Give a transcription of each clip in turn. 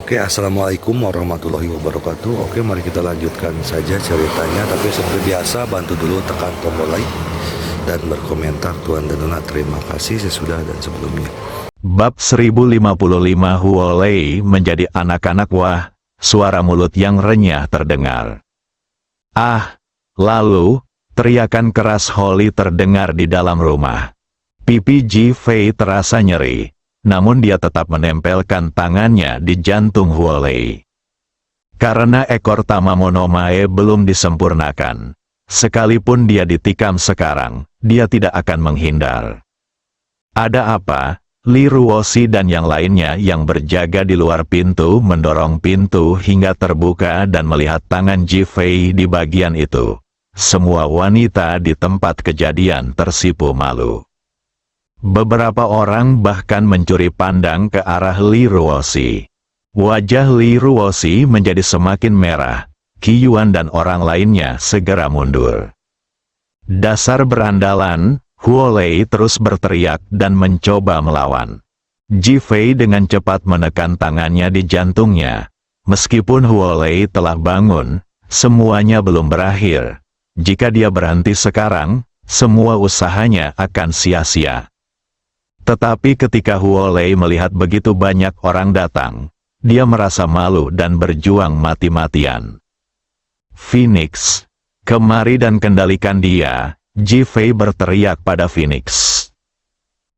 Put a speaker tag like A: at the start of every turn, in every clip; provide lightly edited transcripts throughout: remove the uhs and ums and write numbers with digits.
A: Oke, assalamualaikum warahmatullahi wabarakatuh. Oke, mari kita lanjutkan saja ceritanya. Tapi seperti biasa, bantu dulu tekan tombol like dan berkomentar. Tuan dan Nona, terima kasih sesudah dan sebelumnya.
B: Bab 1055 Huolei menjadi anak-anak. Wah, suara mulut yang renyah terdengar. Lalu, teriakan keras Holly terdengar di dalam rumah. Pipi Ji Fei terasa nyeri. Namun dia tetap menempelkan tangannya di jantung Huolei. Karena ekor Tamamonomae belum disempurnakan. Sekalipun dia ditikam sekarang, dia tidak akan menghindar. Ada apa? Li Ruoshi dan yang lainnya yang berjaga di luar pintu mendorong pintu hingga terbuka dan melihat tangan Ji Fei di bagian itu. Semua wanita di tempat kejadian tersipu malu. Beberapa orang bahkan mencuri pandang ke arah Li Ruoshi. Wajah Li Ruoshi menjadi semakin merah. Qi Yuan dan orang lainnya segera mundur. Dasar berandalan, Huolei terus berteriak dan mencoba melawan. Ji Fei dengan cepat menekan tangannya di jantungnya. Meskipun Huolei telah bangun, semuanya belum berakhir. Jika dia berhenti sekarang, semua usahanya akan sia-sia. Tetapi ketika Huolei melihat begitu banyak orang datang, dia merasa malu dan berjuang mati-matian. Phoenix, kemari dan kendalikan dia, Ji Fei berteriak pada Phoenix.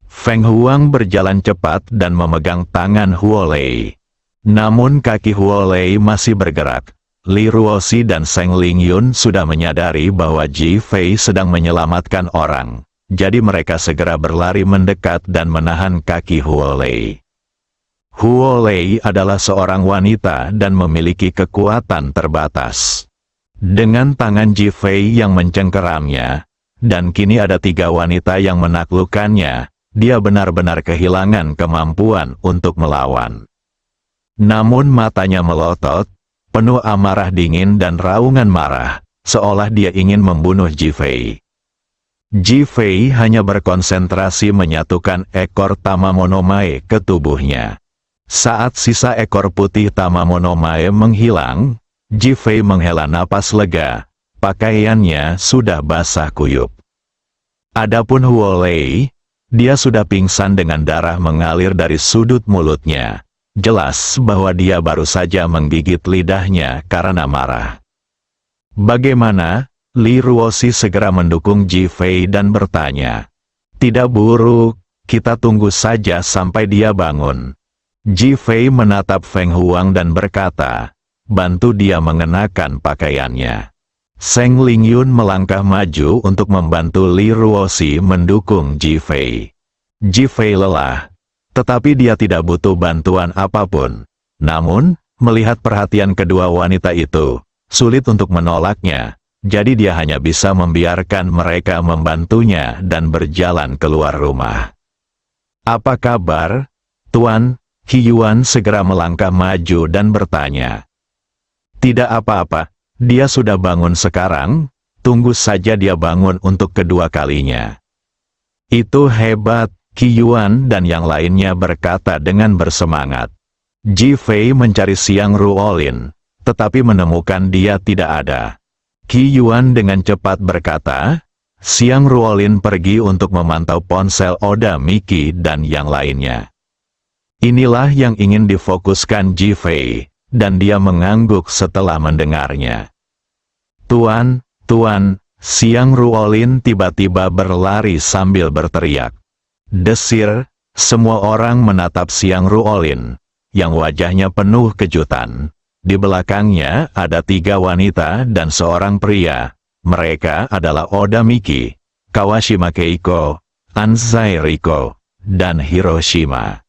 B: Feng Huang berjalan cepat dan memegang tangan Huolei. Namun kaki Huolei masih bergerak. Li Ruoshi dan Seng Lingyun sudah menyadari bahwa Ji Fei sedang menyelamatkan orang. Jadi mereka segera berlari mendekat dan menahan kaki Huolei. Huolei adalah seorang wanita dan memiliki kekuatan terbatas. Dengan tangan Ji Fei yang mencengkeramnya, dan kini ada 3 wanita yang menaklukkannya, dia benar-benar kehilangan kemampuan untuk melawan. Namun matanya melotot, penuh amarah dingin dan raungan marah, seolah dia ingin membunuh Ji Fei. Ji Fei hanya berkonsentrasi menyatukan ekor Tamamonomae ke tubuhnya. Saat sisa ekor putih Tamamonomae menghilang, Ji Fei menghela napas lega. Pakaiannya sudah basah kuyup. Adapun Huolei, dia sudah pingsan dengan darah mengalir dari sudut mulutnya. Jelas bahwa dia baru saja menggigit lidahnya karena marah. Bagaimana? Li Ruoshi segera mendukung Ji Fei dan bertanya. Tidak buruk, kita tunggu saja sampai dia bangun. Ji Fei menatap Feng Huang dan berkata, bantu dia mengenakan pakaiannya. Seng Lingyun melangkah maju untuk membantu Li Ruoshi mendukung Ji Fei. Ji Fei lelah, tetapi dia tidak butuh bantuan apapun. Namun, melihat perhatian kedua wanita itu, sulit untuk menolaknya. Jadi dia hanya bisa membiarkan mereka membantunya dan berjalan keluar rumah. Apa kabar, Tuan? Qi Yuan segera melangkah maju dan bertanya. Tidak apa-apa, dia sudah bangun sekarang, tunggu saja dia bangun untuk kedua kalinya. Itu hebat, Qi Yuan dan yang lainnya berkata dengan bersemangat. Ji Fei mencari Xiang Ruolin, tetapi menemukan dia tidak ada. Qi Yuan dengan cepat berkata, Xiang Ruolin pergi untuk memantau ponsel Oda Miki dan yang lainnya. Inilah yang ingin difokuskan Ji Fei, dan dia mengangguk setelah mendengarnya. Tuan, Xiang Ruolin tiba-tiba berlari sambil berteriak. Desir, semua orang menatap Xiang Ruolin, yang wajahnya penuh kejutan. Di belakangnya ada 3 wanita dan seorang pria. Mereka adalah Oda Miki, Kawashima Keiko, Anzai Riko, dan Hiroshima.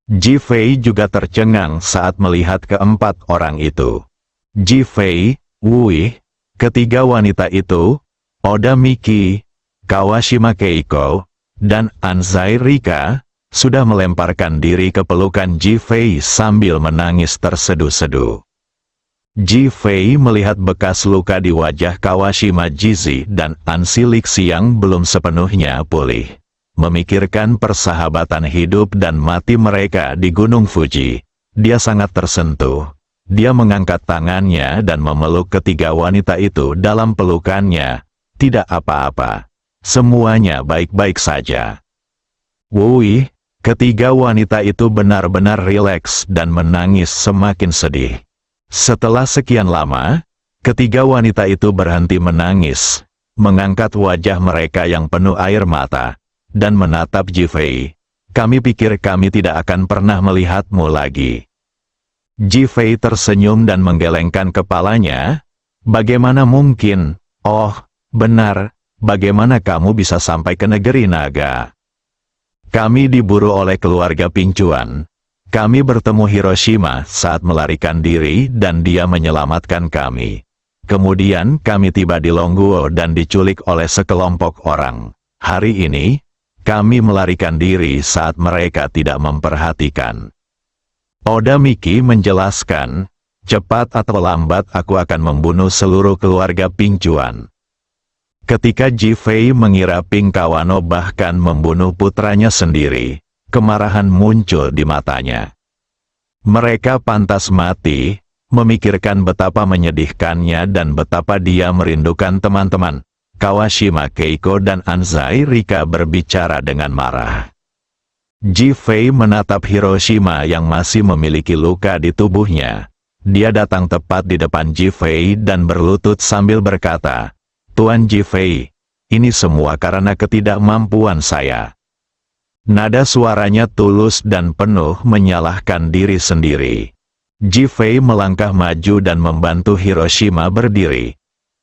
B: Ji Fei juga tercengang saat melihat keempat orang itu. Ji Fei, Wui, ketiga wanita itu, Oda Miki, Kawashima Keiko, dan Anzai Rika, sudah melemparkan diri ke pelukan Ji Fei sambil menangis terseduh-seduh. Ji Fei melihat bekas luka di wajah Kawashima Jizi dan Ansi Lixi yang belum sepenuhnya pulih. memikirkan persahabatan hidup dan mati mereka di Gunung Fuji, Dia sangat tersentuh. Dia mengangkat tangannya dan memeluk ketiga wanita itu dalam pelukannya. Tidak apa-apa. Semuanya baik-baik saja. Wui, ketiga wanita itu benar-benar rileks dan menangis semakin sedih. Setelah sekian lama, ketiga wanita itu berhenti menangis, mengangkat wajah mereka yang penuh air mata, dan menatap Ji Fei. Kami pikir kami tidak akan pernah melihatmu lagi. Ji Fei tersenyum dan menggelengkan kepalanya. Bagaimana mungkin? Oh, benar. Bagaimana kamu bisa sampai ke negeri naga? Kami diburu oleh keluarga Pingcuan. Kami bertemu Hiroshima saat melarikan diri dan dia menyelamatkan kami. Kemudian kami tiba di Longguo dan diculik oleh sekelompok orang. Hari ini, kami melarikan diri saat mereka tidak memperhatikan. Oda Miki menjelaskan, cepat atau lambat aku akan membunuh seluruh keluarga Pingcuan. Ketika Ji Fei mengira Ping Kawano bahkan membunuh putranya sendiri, kemarahan muncul di matanya. Mereka pantas mati, memikirkan betapa menyedihkannya dan betapa dia merindukan teman-teman. Kawashima Keiko dan Anzai Rika berbicara dengan marah. Ji Fei menatap Hiroshima yang masih memiliki luka di tubuhnya. Dia datang tepat di depan Ji Fei dan berlutut sambil berkata, Tuan Ji Fei, ini semua karena ketidakmampuan saya. Nada suaranya tulus dan penuh menyalahkan diri sendiri. Ji Fei melangkah maju dan membantu Hiroshima berdiri.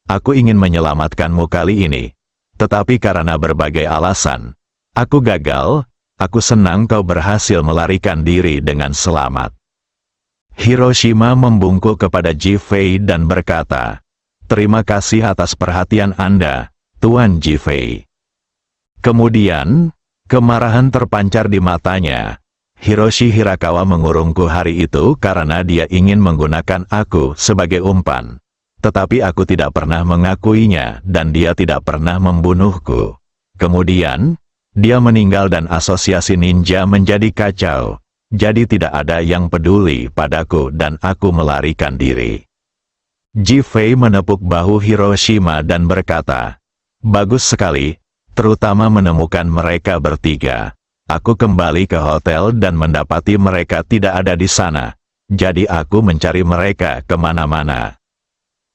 B: Aku ingin menyelamatkanmu kali ini. Tetapi karena berbagai alasan, aku gagal. Aku senang kau berhasil melarikan diri dengan selamat. Hiroshima membungkuk kepada Ji Fei dan berkata, terima kasih atas perhatian Anda, Tuan Ji Fei. Kemudian, kemarahan terpancar di matanya. Hiroshi Hirakawa mengurungku hari itu karena dia ingin menggunakan aku sebagai umpan. Tetapi aku tidak pernah mengakuinya dan dia tidak pernah membunuhku. Kemudian, dia meninggal dan asosiasi ninja menjadi kacau. Jadi tidak ada yang peduli padaku dan aku melarikan diri. Ji Fei menepuk bahu Hiroshima dan berkata, bagus sekali, terutama menemukan mereka bertiga. Aku kembali ke hotel dan mendapati mereka tidak ada di sana. Jadi aku mencari mereka kemana-mana.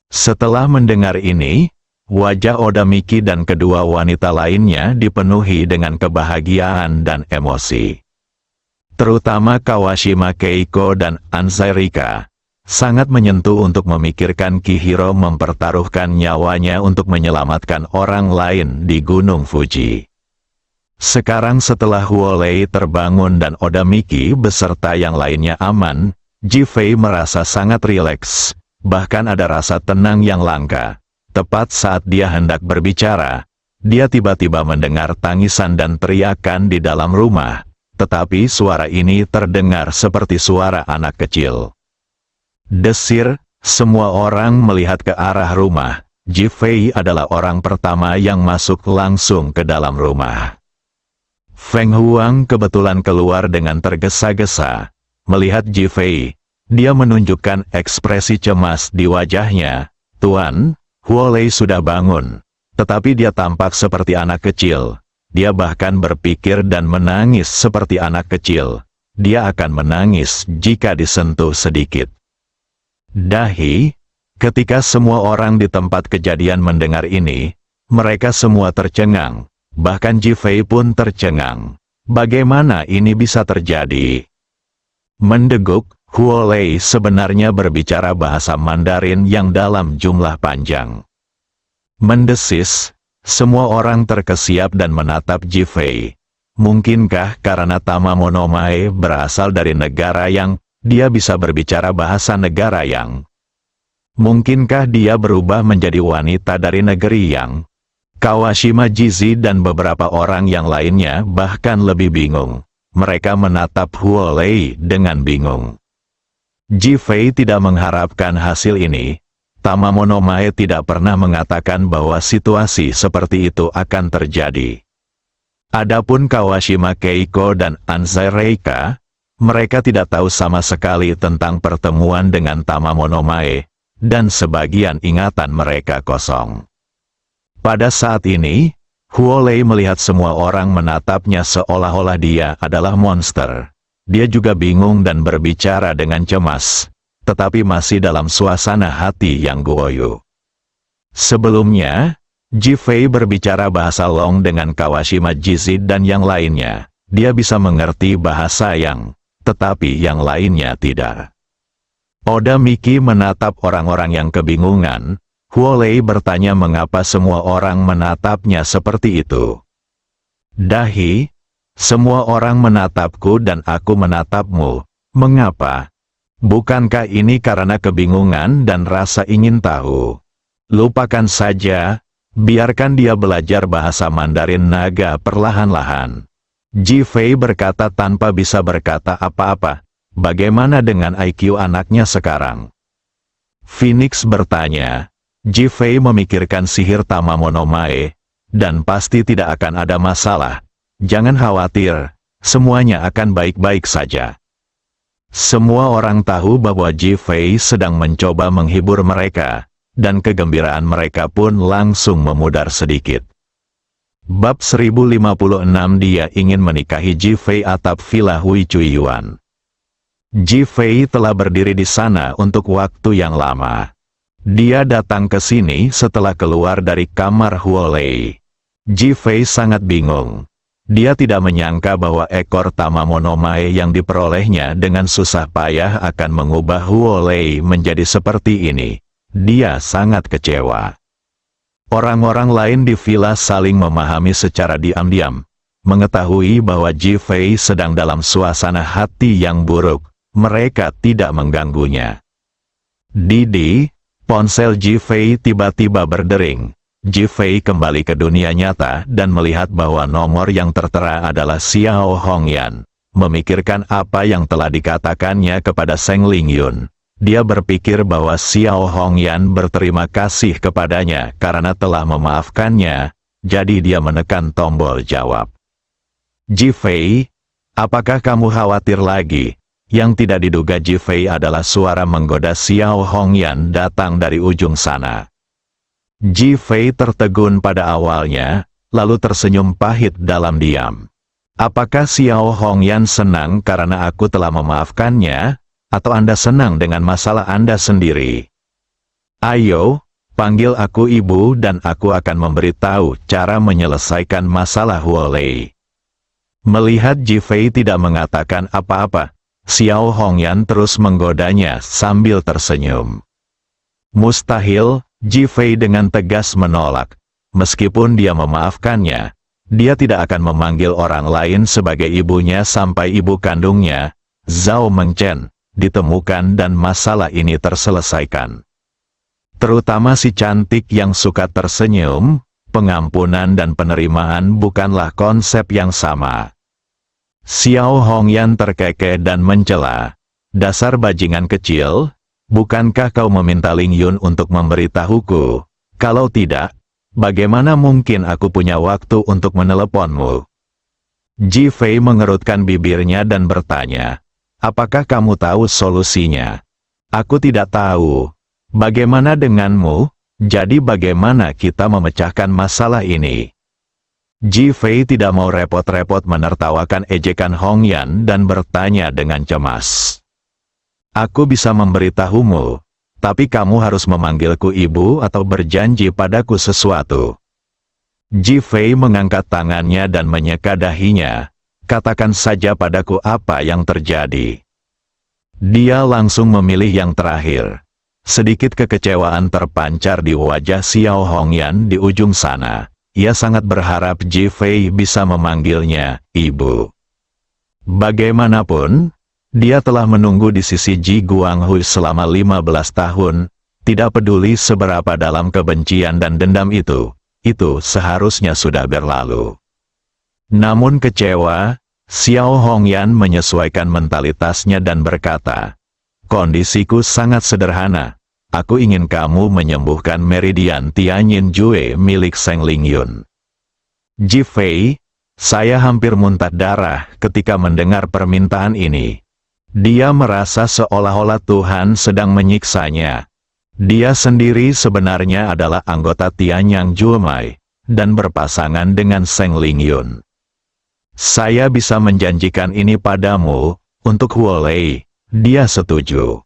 B: Setelah mendengar ini, wajah Oda Miki dan kedua wanita lainnya dipenuhi dengan kebahagiaan dan emosi. Terutama Kawashima Keiko dan Anzai Rika. Sangat menyentuh untuk memikirkan Ki Hiro mempertaruhkan nyawanya untuk menyelamatkan orang lain di Gunung Fuji. Sekarang setelah Huolei terbangun dan Oda Miki beserta yang lainnya aman, Ji Fei merasa sangat rileks, bahkan ada rasa tenang yang langka. Tepat saat dia hendak berbicara, dia tiba-tiba mendengar tangisan dan teriakan di dalam rumah, tetapi suara ini terdengar seperti suara anak kecil. Desir, semua orang melihat ke arah rumah. Ji Fei adalah orang pertama yang masuk langsung ke dalam rumah. Feng Huang kebetulan keluar dengan tergesa-gesa. Melihat Ji Fei, dia menunjukkan ekspresi cemas di wajahnya. Tuan, Huolei sudah bangun. Tetapi dia tampak seperti anak kecil. Dia bahkan berpikir dan menangis seperti anak kecil. Dia akan menangis jika disentuh sedikit. Dahi, ketika semua orang di tempat kejadian mendengar ini, mereka semua tercengang, bahkan Ji Fei pun tercengang. Bagaimana ini bisa terjadi? Mendeguk, Huolei sebenarnya berbicara bahasa Mandarin yang dalam jumlah panjang. Mendesis, semua orang terkesiap dan menatap Ji Fei. Mungkinkah karena Tama Monomae berasal dari negara yang dia bisa berbicara bahasa negara yang? Mungkinkah dia berubah menjadi wanita dari negeri yang? Kawashima Jizi dan beberapa orang yang lainnya bahkan lebih bingung. Mereka menatap Huolei dengan bingung. Ji Fei tidak mengharapkan hasil ini. Tama Monomae tidak pernah mengatakan bahwa situasi seperti itu akan terjadi. Adapun Kawashima Keiko dan Anzai Reika, Mereka tidak tahu sama sekali tentang pertemuan dengan Tama Monomae, dan sebagian ingatan mereka kosong. Pada saat ini, Huolei melihat semua orang menatapnya seolah-olah dia adalah monster. Dia juga bingung dan berbicara dengan cemas, tetapi masih dalam suasana hati yang goyo. Sebelumnya, Ji Fei berbicara bahasa Long dengan Kawashima Jizid dan yang lainnya. Dia bisa mengerti bahasa Yang, tetapi yang lainnya tidak. Oda Miki menatap orang-orang yang kebingungan. Huolei bertanya mengapa semua orang menatapnya seperti itu. Dahi, semua orang menatapku dan aku menatapmu. Mengapa? Bukankah ini karena kebingungan dan rasa ingin tahu? Lupakan saja, biarkan dia belajar bahasa Mandarin naga perlahan-lahan. Ji Fei berkata tanpa bisa berkata apa-apa. Bagaimana dengan IQ anaknya sekarang? Phoenix bertanya. Ji Fei memikirkan sihir Tama Monomae, dan pasti tidak akan ada masalah. Jangan khawatir, semuanya akan baik-baik saja. Semua orang tahu bahwa Ji Fei sedang mencoba menghibur mereka, dan kegembiraan mereka pun langsung memudar sedikit. Bab 1056 dia ingin menikahi Ji Fei atap Villa Hui Cuiyuan. Ji Fei telah berdiri di sana untuk waktu yang lama. Dia datang ke sini setelah keluar dari kamar Huolei. Ji Fei sangat bingung. Dia tidak menyangka bahwa ekor Tama Monomae yang diperolehnya dengan susah payah akan mengubah Huolei menjadi seperti ini. Dia sangat kecewa. Orang-orang lain di villa saling memahami secara diam-diam. Mengetahui bahwa Ji Fei sedang dalam suasana hati yang buruk, mereka tidak mengganggunya. Didi, ponsel Ji Fei tiba-tiba berdering. Ji Fei kembali ke dunia nyata dan melihat bahwa nomor yang tertera adalah Xiao Hongyan. Memikirkan apa yang telah dikatakannya kepada Seng Lingyun. Dia berpikir bahwa Xiao Hongyan berterima kasih kepadanya karena telah memaafkannya, jadi dia menekan tombol jawab. Ji Fei, apakah kamu khawatir lagi? Yang tidak diduga Ji Fei adalah suara menggoda Xiao Hongyan datang dari ujung sana. Ji Fei tertegun pada awalnya, lalu tersenyum pahit dalam diam. Apakah Xiao Hongyan senang karena aku telah memaafkannya, atau Anda senang dengan masalah Anda sendiri? Ayo, panggil aku ibu dan aku akan memberitahu cara menyelesaikan masalah Huolei. Melihat Ji Fei tidak mengatakan apa-apa, Xiao Hongyan terus menggodanya sambil tersenyum. Mustahil, Ji Fei dengan tegas menolak. Meskipun dia memaafkannya, dia tidak akan memanggil orang lain sebagai ibunya sampai ibu kandungnya, Zhao Mengchen, ditemukan dan masalah ini terselesaikan. Terutama si cantik yang suka tersenyum, pengampunan dan penerimaan bukanlah konsep yang sama. Xiao Hongyan terkekeh dan mencela. Dasar bajingan kecil, bukankah kau meminta Ling Yun untuk memberitahuku? Kalau tidak, bagaimana mungkin aku punya waktu untuk meneleponmu? Ji Fei mengerutkan bibirnya dan bertanya, apakah kamu tahu solusinya? Aku tidak tahu. Bagaimana denganmu? Jadi bagaimana kita memecahkan masalah ini? Ji Fei tidak mau repot-repot menertawakan ejekan Hongyan dan bertanya dengan cemas. Aku bisa memberitahumu, tapi kamu harus memanggilku ibu atau berjanji padaku sesuatu. Ji Fei mengangkat tangannya dan menyeka dahinya. Katakan saja padaku apa yang terjadi. Dia langsung memilih yang terakhir. Sedikit kekecewaan terpancar di wajah Xiao Hongyan di ujung sana. Ia sangat berharap Ji Fei bisa memanggilnya ibu. Bagaimanapun, dia telah menunggu di sisi Ji Guanghui selama 15 tahun, tidak peduli seberapa dalam kebencian dan dendam itu seharusnya sudah berlalu. Namun kecewa, Xiao Hongyan menyesuaikan mentalitasnya dan berkata, kondisiku sangat sederhana. Aku ingin kamu menyembuhkan meridian Tianyin Jue milik Seng Lingyun. Ji Fei, saya hampir muntah darah ketika mendengar permintaan ini. Dia merasa seolah-olah Tuhan sedang menyiksanya. Dia sendiri sebenarnya adalah anggota Tianyang Julmai, dan berpasangan dengan Seng Lingyun. Saya bisa menjanjikan ini padamu, untuk Huolei, dia setuju.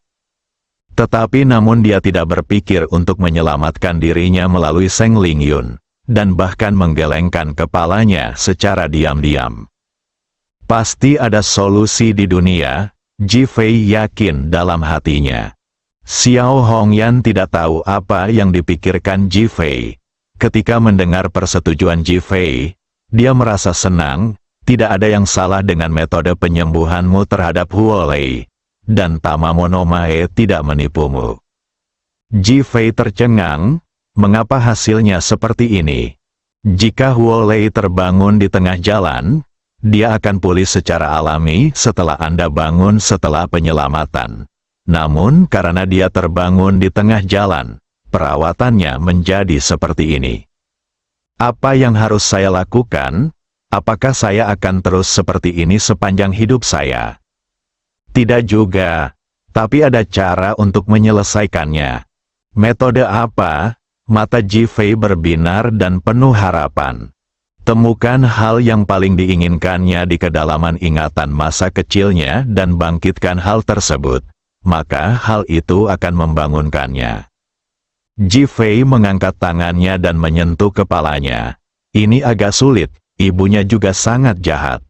B: Tetapi namun dia tidak berpikir untuk menyelamatkan dirinya melalui Seng Lingyun, dan bahkan menggelengkan kepalanya secara diam-diam. Pasti ada solusi di dunia, Ji Fei yakin dalam hatinya. Xiao Hongyan tidak tahu apa yang dipikirkan Ji Fei. Ketika mendengar persetujuan Ji Fei, dia merasa senang, tidak ada yang salah dengan metode penyembuhanmu terhadap Huolei, dan Tamamo Mae tidak menipumu. Ji Fei tercengang, mengapa hasilnya seperti ini? Jika Huolei terbangun di tengah jalan, dia akan pulih secara alami setelah Anda bangun setelah penyelamatan. Namun karena dia terbangun di tengah jalan, perawatannya menjadi seperti ini. Apa yang harus saya lakukan? Apakah saya akan terus seperti ini sepanjang hidup saya? Tidak juga, tapi ada cara untuk menyelesaikannya. Metode apa? Mata Ji Fei berbinar dan penuh harapan. Temukan hal yang paling diinginkannya di kedalaman ingatan masa kecilnya dan bangkitkan hal tersebut, maka hal itu akan membangunkannya. Ji Fei mengangkat tangannya dan menyentuh kepalanya. Ini agak sulit, ibunya juga sangat jahat.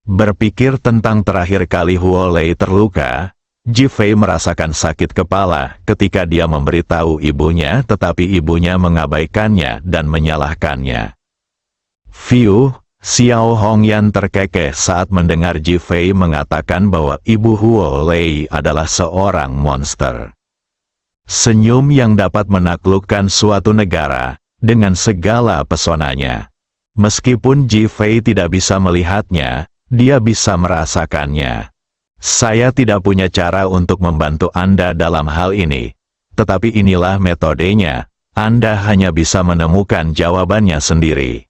B: Berpikir tentang terakhir kali Huolei terluka, Ji Fei merasakan sakit kepala ketika dia memberitahu ibunya tetapi ibunya mengabaikannya dan menyalahkannya. Fiu, Xiao Hongyan terkekeh saat mendengar Ji Fei mengatakan bahwa ibu Huolei adalah seorang monster. Senyum yang dapat menaklukkan suatu negara, dengan segala pesonanya. Meskipun Ji Fei tidak bisa melihatnya, dia bisa merasakannya. Saya tidak punya cara untuk membantu Anda dalam hal ini, tetapi inilah metodenya, Anda hanya bisa menemukan jawabannya sendiri.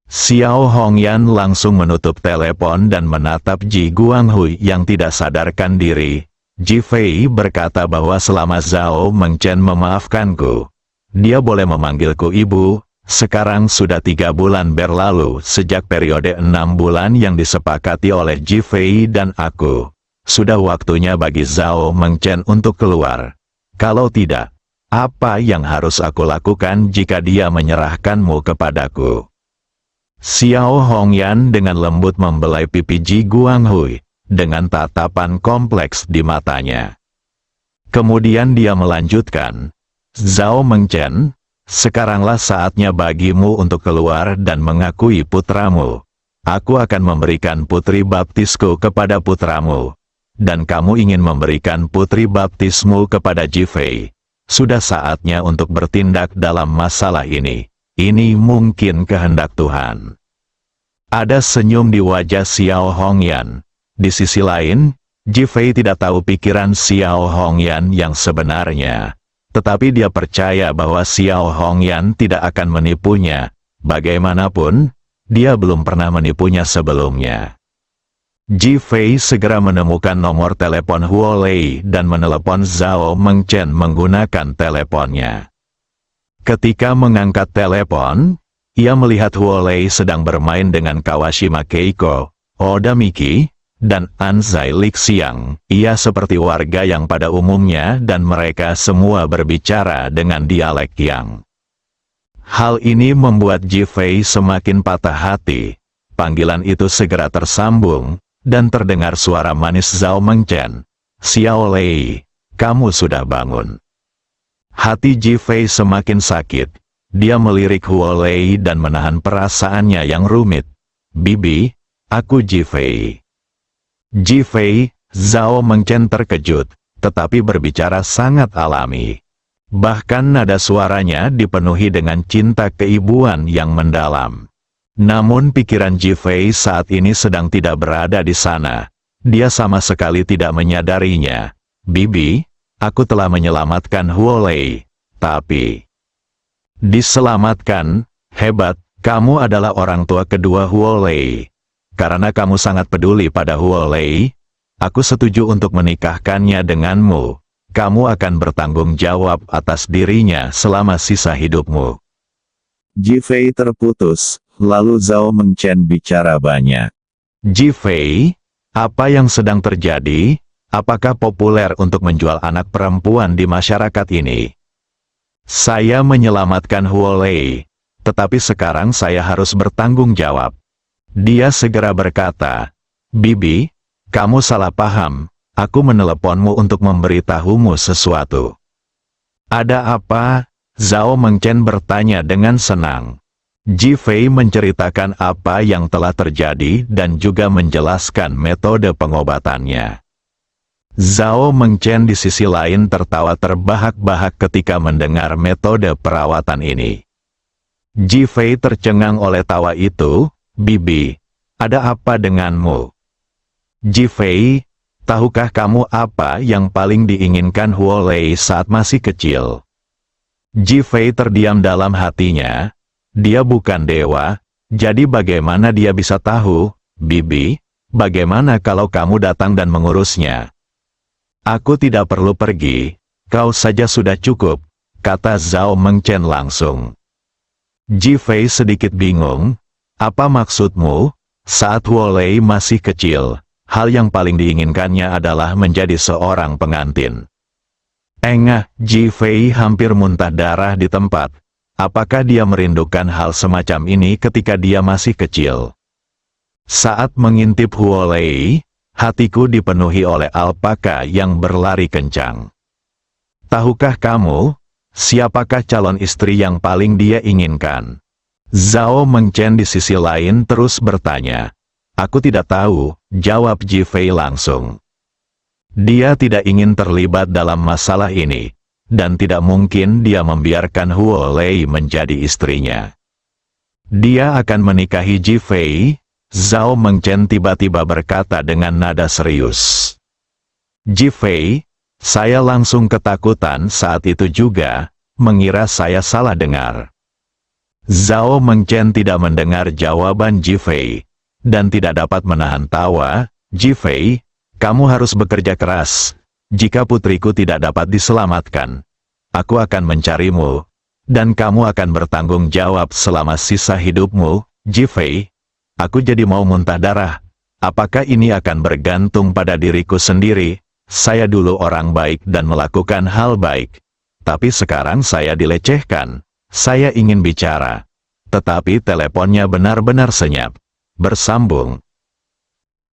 B: Xiao Hongyan langsung menutup telepon dan menatap Ji Guanghui yang tidak sadarkan diri. Ji Fei berkata bahwa selama Zhao Mengchen memaafkanku, dia boleh memanggilku ibu. Sekarang sudah 3 bulan berlalu sejak periode 6 bulan yang disepakati oleh Ji Fei dan aku. Sudah waktunya bagi Zhao Mengchen untuk keluar. Kalau tidak, apa yang harus aku lakukan jika dia menyerahkanmu kepadaku? Xiao Hongyan dengan lembut membelai pipi Ji Guanghui, dengan tatapan kompleks di matanya. Kemudian dia melanjutkan, Zhao Mengchen, sekaranglah saatnya bagimu untuk keluar dan mengakui putramu. Aku akan memberikan putri baptisku kepada putramu, dan kamu ingin memberikan putri baptismu kepada Ji Fei. Sudah saatnya untuk bertindak dalam masalah ini. Ini mungkin kehendak Tuhan. Ada senyum di wajah Xiao Hongyan. Di sisi lain, Ji Fei tidak tahu pikiran Xiao Hongyan yang sebenarnya. Tetapi dia percaya bahwa Xiao Hongyan tidak akan menipunya. Bagaimanapun, dia belum pernah menipunya sebelumnya. Ji Fei segera menemukan nomor telepon Huolei dan menelepon Zhao Mengchen menggunakan teleponnya. Ketika mengangkat telepon, ia melihat Huolei sedang bermain dengan Kawashima Keiko, Oda Miki, dan Anzai Lixiang. Ia seperti warga yang pada umumnya dan mereka semua berbicara dengan dialek Yang. Hal ini membuat Ji Fei semakin patah hati. Panggilan itu segera tersambung, dan terdengar suara manis Zhao Mengchen. Xiao Lei, kamu sudah bangun. Hati Ji Fei semakin sakit. Dia melirik Huolei dan menahan perasaannya yang rumit. Bibi, aku Ji Fei. Ji Fei, Zhao Mengchen terkejut, tetapi berbicara sangat alami. Bahkan nada suaranya dipenuhi dengan cinta keibuan yang mendalam. Namun pikiran Ji Fei saat ini sedang tidak berada di sana. Dia sama sekali tidak menyadarinya. Bibi, aku telah menyelamatkan Huolei. Tapi diselamatkan, hebat, kamu adalah orang tua kedua Huolei. Karena kamu sangat peduli pada Huolei, Aku setuju untuk menikahkannya denganmu. Kamu akan bertanggung jawab atas dirinya selama sisa hidupmu.
C: Ji Fei terputus, lalu Zhao Mengchen bicara banyak.
B: Ji Fei, apa yang sedang terjadi? Apakah populer untuk menjual anak perempuan di masyarakat ini? Saya menyelamatkan Huo Lei, tetapi sekarang saya harus bertanggung jawab. Dia segera berkata, Bibi, kamu salah paham, aku meneleponmu untuk memberitahumu sesuatu. Ada apa? Zhao Mengchen bertanya dengan senang. Ji Fei menceritakan apa yang telah terjadi dan juga menjelaskan metode pengobatannya. Zhao Mengchen di sisi lain tertawa terbahak-bahak ketika mendengar metode perawatan ini. Ji Fei tercengang oleh tawa itu. Bibi, ada apa denganmu? Ji Fei, tahukah kamu apa yang paling diinginkan Huo Lei saat masih kecil? Ji Fei terdiam dalam hatinya. Dia bukan dewa, jadi bagaimana dia bisa tahu? Bibi, bagaimana kalau kamu datang dan mengurusnya? Aku tidak perlu pergi, kau saja sudah cukup, kata Zhao Mengchen langsung. Ji Fei sedikit bingung. Apa maksudmu? Saat Huo Lei masih kecil, hal yang paling diinginkannya adalah menjadi seorang pengantin. Engah, Ji Fei hampir muntah darah di tempat. Apakah dia merindukan hal semacam ini ketika dia masih kecil? Saat mengintip Huo Lei, hatiku dipenuhi oleh alpaka yang berlari kencang. Tahukah kamu, siapakah calon istri yang paling dia inginkan? Zhao Mengchen di sisi lain terus bertanya. Aku tidak tahu, jawab Ji Fei langsung. Dia tidak ingin terlibat dalam masalah ini, dan tidak mungkin dia membiarkan Huo Lei menjadi istrinya. Dia akan menikahi Ji Fei. Zhao Mengchen tiba-tiba berkata dengan nada serius. Ji Fei, saya langsung ketakutan saat itu juga, mengira saya salah dengar. Zhao Mengchen tidak mendengar jawaban Ji Fei, dan tidak dapat menahan tawa. Ji Fei, kamu harus bekerja keras. Jika putriku tidak dapat diselamatkan, aku akan mencarimu, dan kamu akan bertanggung jawab selama sisa hidupmu. Ji Fei, aku jadi mau muntah darah. Apakah ini akan bergantung pada diriku sendiri? Saya dulu orang baik dan melakukan hal baik, tapi sekarang saya dilecehkan. Saya ingin bicara, tetapi teleponnya benar-benar senyap. Bersambung.